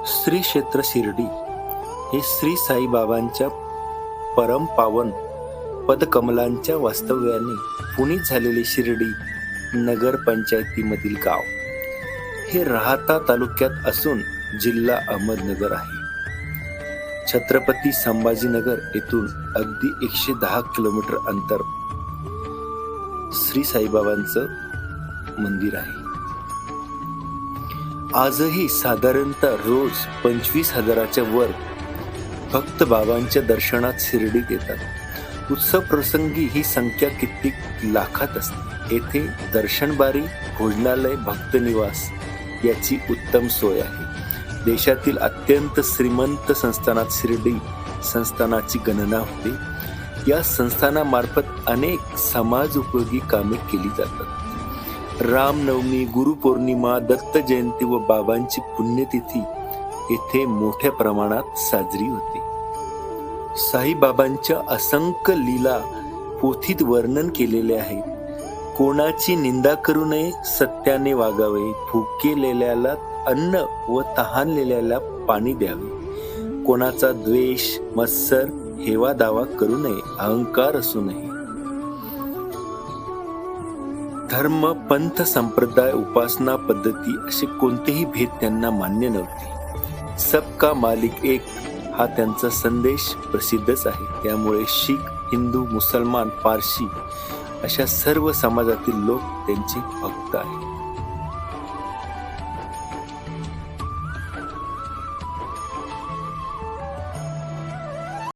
श्री क्षेत्र शिर्डी हे श्री साईबाबांच्या परम पावन पदकमलांच्या वास्तव्याने पुनीत झालेले शिर्डी नगर पंचायतीमधील गाव हे राहाता तालुक्यात असून जिल्हा अहमदनगर आहे. छत्रपती संभाजीनगर येथून अगदी 110 किलोमीटर अंतर श्री साईबाबांचं मंदिर आहे. आजही साधारणतः रोज 25,000च्या वर भक्त बाबांच्या दर्शनात शिर्डीत येतात. उत्सव प्रसंगी ही संख्या कित्येक लाखात असते. येथे दर्शनबारी, भोजनालय, भक्तनिवास याची उत्तम सोय आहे. देशातील अत्यंत श्रीमंत संस्थानात शिर्डी संस्थानाची गणना होते. या संस्थानामार्फत अनेक समाज उपयोगी कामे केली जातात. रामनवमी, गुरुपौर्णिमा, दत्त जयंती व बाबांची पुण्यतिथी येथे मोठ्या प्रमाणात साजरी होते. साईबाबांच्या असंख्य लीला पोथीत वर्णन केलेले आहेत. कोणाची निंदा करू नये, सत्याने वागावे, भुकेलेल्याला अन्न व तहानलेल्याला पाणी द्यावे, कोणाचा द्वेष, मत्सर, हेवा दावा करू नये, अहंकार असू नये. धर्म, पंथ, संप्रदाय, उपासना पद्धती असे कोणतेही भेद त्यांना मान्य नव्हते. सबका मालिक एक हा त्यांचा संदेश प्रसिद्धच आहे. त्यामुळे शीख, हिंदू, मुसलमान, पारशी अशा सर्व समाजातील लोक त्यांचे भक्त आहेत.